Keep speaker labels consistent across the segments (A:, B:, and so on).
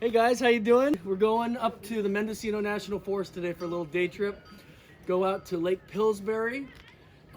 A: Hey guys, how you doing? We're going up to the Mendocino National Forest today for a little day trip. Go out to Lake Pillsbury,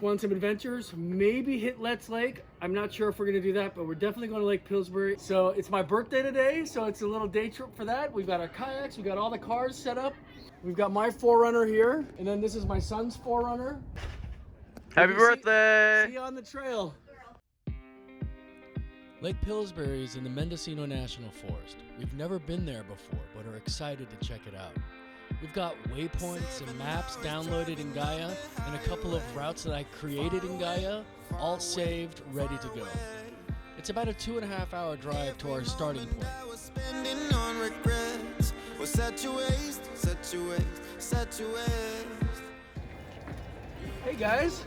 A: go on some adventures, maybe hit Let's Lake. I'm not sure if we're gonna do that, but we're definitely going to Lake Pillsbury. So it's my birthday today, so it's a little day trip for that. We've got our kayaks, we've got all the cars set up. We've got my 4Runner here, and then this is my son's 4Runner.
B: Happy birthday!
A: See you on the trail.
C: Lake Pillsbury is in the Mendocino National Forest. We've never been there before, but are excited to check it out. We've got waypoints and maps downloaded in Gaia, and a couple of routes that I created in Gaia, all saved, ready to go. It's about a 2.5-hour drive to our starting point.
A: Hey guys,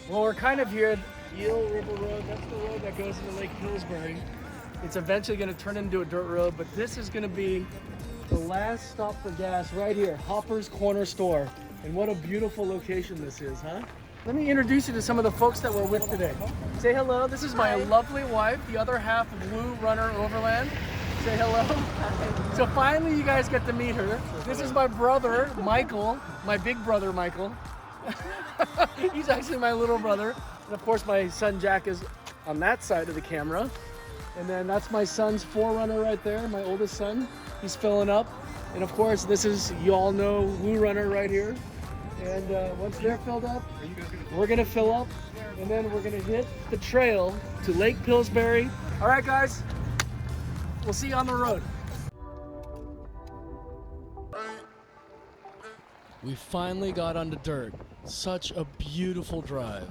A: well we're kind of here at Eel River Road. That's the road that goes into Lake Pillsbury. It's eventually going to turn into a dirt road, but this is going to be the last stop for gas right here, Hopper's Corner Store. And what a beautiful location this is, huh? Let me introduce you to some of the folks that we're with today. Say hello. This is my lovely wife, the other half of Woo Runner Overland. Say hello. So finally you guys get to meet her. This is my brother, Michael, my big brother, Michael. He's actually my little brother. And of course my son Jack is on that side of the camera. And then that's my son's 4Runner right there, my oldest son. He's filling up. And of course this is, you all know, Woo Runner right here. And once they're filled up, we're gonna fill up. And then we're gonna hit the trail to Lake Pillsbury. All right guys, we'll see you on the road.
C: We finally got onto dirt. Such a beautiful drive.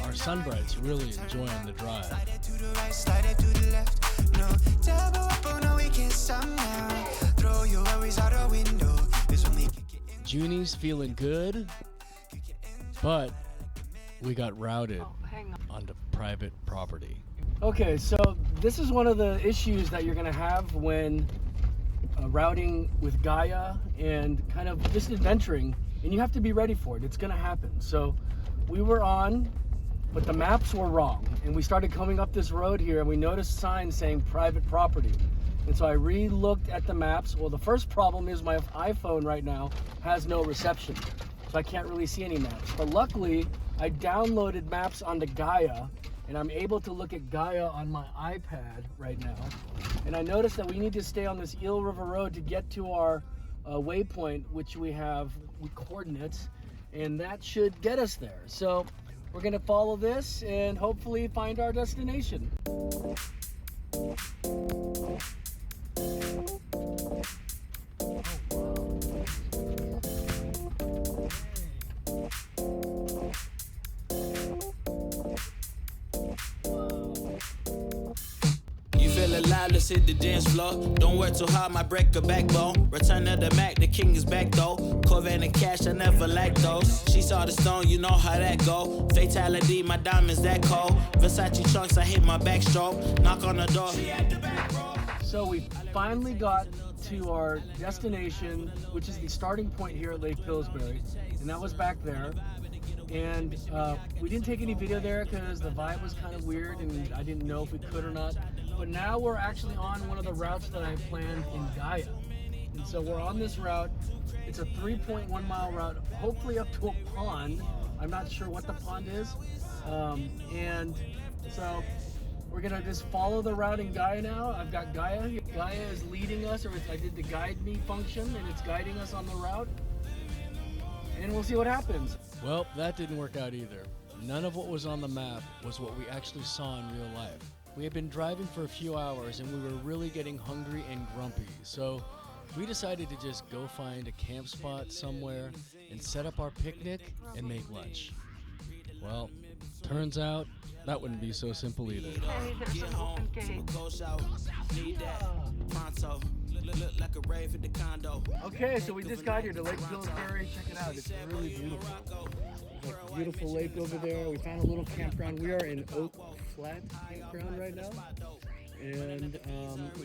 C: Our Sunbright's really enjoying the drive. Junie's feeling good, but we got routed onto private property.
A: Okay, so this is one of the issues that you're gonna have when routing with Gaia and kind of just adventuring, and you have to be ready for it. It's gonna happen. So we were on, but the maps were wrong, and we started coming up this road here and we noticed signs saying private property. And so I re-looked at the maps. Well, the first problem is my iPhone right now has no reception, so I can't really see any maps. But luckily, I downloaded maps onto Gaia, and I'm able to look at Gaia on my iPad right now. And I noticed that we need to stay on this Eel River Road to get to our waypoint, which we have with coordinates, and that should get us there. So we're gonna follow this and hopefully find our destination.
D: Alive, let's hit the dance floor. Don't work too hard, might break a backbone. Return of the Mac, the king is back though. Corvette and cash, I never lack those. She saw the stone, you know how that go. Fatality, my diamonds that cold. Versace trunks, I hit my backstroke. Knock on the door. She at the back, bro.
A: So we finally got to our destination, which is the starting point here at Lake Pillsbury, and that was back there. And we didn't take any video there because the vibe was kind of weird and I didn't know if we could or not. But now we're actually on one of the routes that I planned in Gaia. And so we're on this route. It's a 3.1 mile route, hopefully up to a pond. I'm not sure what the pond is. And so we're gonna just follow the route in Gaia now. I've got Gaia. Gaia is leading us, or I did the guide me function, and it's guiding us on the route. And we'll see what happens.
C: Well, that didn't work out either. None of what was on the map was what we actually saw in real life. We had been driving for a few hours and we were really getting hungry and grumpy, so we decided to just go find a camp spot somewhere and set up our picnic and make lunch. Well, turns out that wouldn't be so simple either.
E: Hey, there's an open gate.
A: Okay, so we just got here to Lake Pillsbury. Check it out, it's really beautiful. There's like a beautiful lake over there. We found a little campground. We are in Oak Flat campground right now. And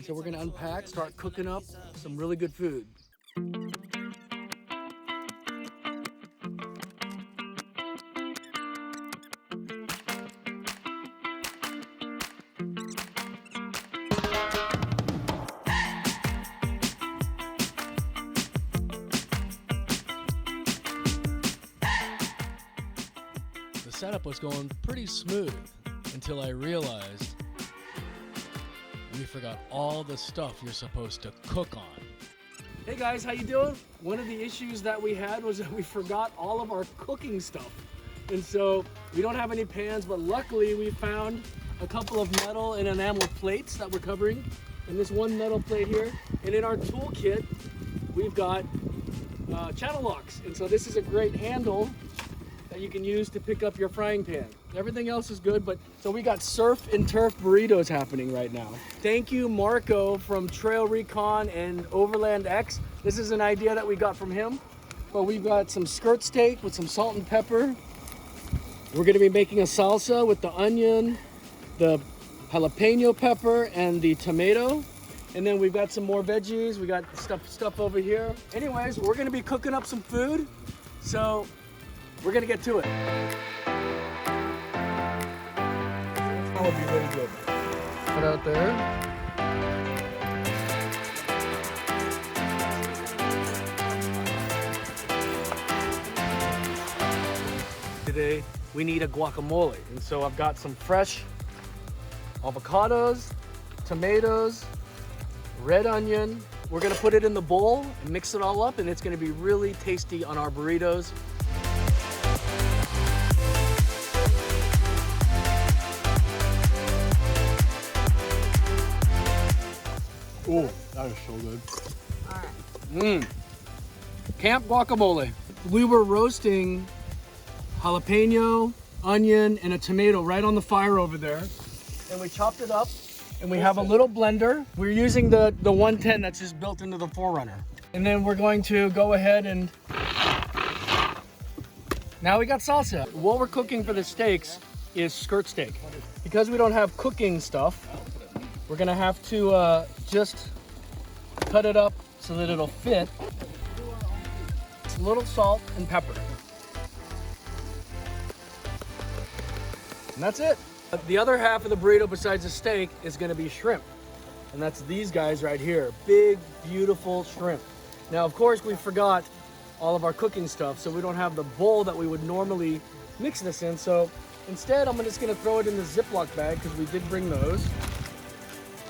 A: so we're gonna unpack, start cooking up some really good food.
C: setup was going pretty smooth until I realized we forgot all the stuff you're supposed to cook on.
A: Hey guys, how you doing? One of the issues that we had was that we forgot all of our cooking stuff. And so we don't have any pans, but luckily we found a couple of metal and enamel plates that we're covering. And this one metal plate here. And in our toolkit, we've got channel locks. And so this is a great handle that you can use to pick up your frying pan. Everything else is good, but so we got surf and turf burritos happening right now. Thank you, Marco from Trail Recon and Overland X. This is an idea that we got from him. But we've got some skirt steak with some salt and pepper. We're gonna be making a salsa with the onion, the jalapeno pepper, and the tomato. And then we've got some more veggies. We got stuff over here. Anyways, we're gonna be cooking up some food. So we're gonna get to it. That would be really good. Put out there. Today we need a guacamole, and so I've got some fresh avocados, tomatoes, red onion. We're gonna put it in the bowl and mix it all up, and it's gonna be really tasty on our burritos. Oh, that is so good.
E: All right.
A: Camp guacamole. We were roasting jalapeno, onion, and a tomato right on the fire over there. And we chopped it up, and we have a little blender. We're using the 110 that's just built into the 4Runner. And then we're going to go ahead and now we got salsa. What we're cooking for the steaks is skirt steak. Because we don't have cooking stuff, we're gonna have to just cut it up so that it'll fit. It's a little salt and pepper. And that's it. The other half of the burrito besides the steak is gonna be shrimp. And that's these guys right here. Big, beautiful shrimp. Now, of course, we forgot all of our cooking stuff, so we don't have the bowl that we would normally mix this in. So instead, I'm just gonna throw it in the Ziploc bag because we did bring those.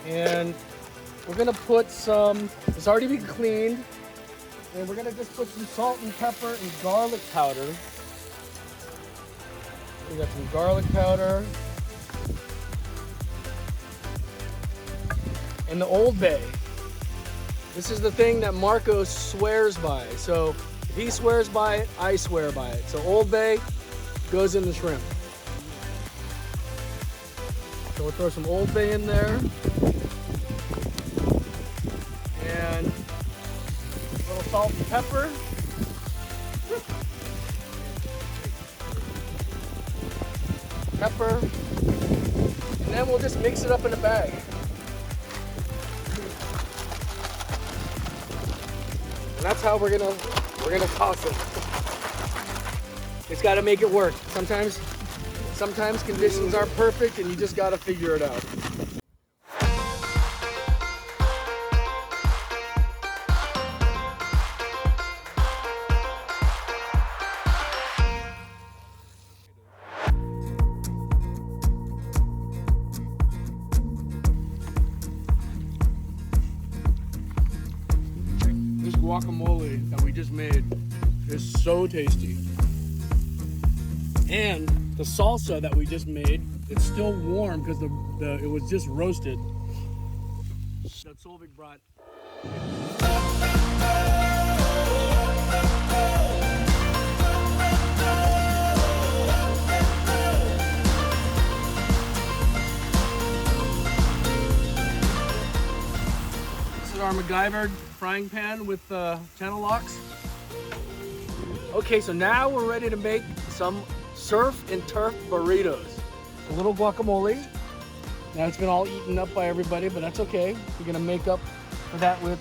A: And we're gonna put some, it's already been cleaned, and we're gonna just put some salt and pepper and garlic powder. We got some garlic powder. And the Old Bay. This is the thing that Marco swears by. So if he swears by it, I swear by it. So Old Bay goes in the shrimp. So we'll throw some Old Bay in there. And a little salt and pepper. Pepper. And then we'll just mix it up in a bag. And that's how we're gonna toss it. It's gotta make it work. Sometimes conditions aren't perfect and you just gotta figure it out. This guacamole that we just made is so tasty. And the salsa that we just made, it's still warm because it was just roasted. That Solvik brought. This is our MacGyver frying pan with channel locks. Okay, so now we're ready to make some surf and turf burritos. A little guacamole. Now it's been all eaten up by everybody, but that's okay. We're gonna make up for that with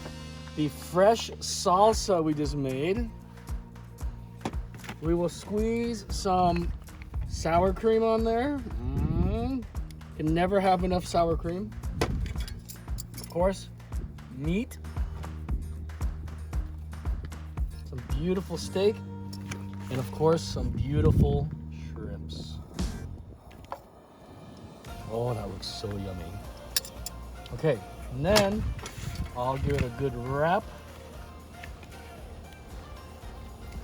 A: the fresh salsa we just made. We will squeeze some sour cream on there. Can never have enough sour cream. Of course, meat. Some beautiful steak. And of course, some beautiful shrimps. Oh, that looks so yummy. Okay, and then I'll give it a good wrap.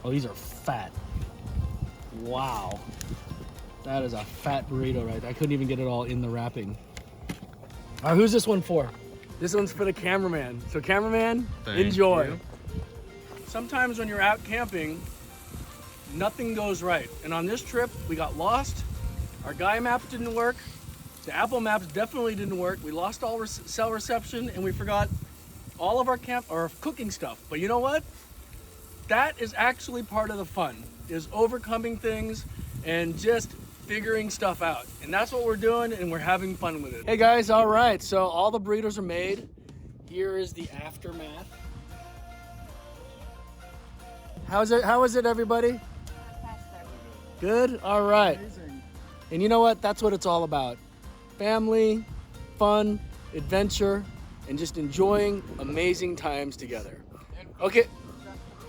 A: Oh, these are fat. Wow. That is a fat burrito right there. I couldn't even get it all in the wrapping. All right, who's this one for? This one's for the cameraman. So cameraman, enjoy.
B: you.
A: Sometimes when you're out camping, nothing goes right. And on this trip, we got lost. Our Gaia maps didn't work. The Apple Maps definitely didn't work. We lost all cell reception, and we forgot all of our cooking stuff. But you know what? That is actually part of the fun, is overcoming things and just figuring stuff out. And that's what we're doing, and we're having fun with it. Hey guys, all right, so all the burritos are made. Here is the aftermath. How is it, everybody? Good? All right. And you know what? That's what it's all about. Family, fun, adventure, and just enjoying amazing times together. Okay.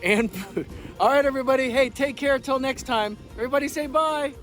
A: And food. All right, everybody. Hey, take care till next time. Everybody say bye.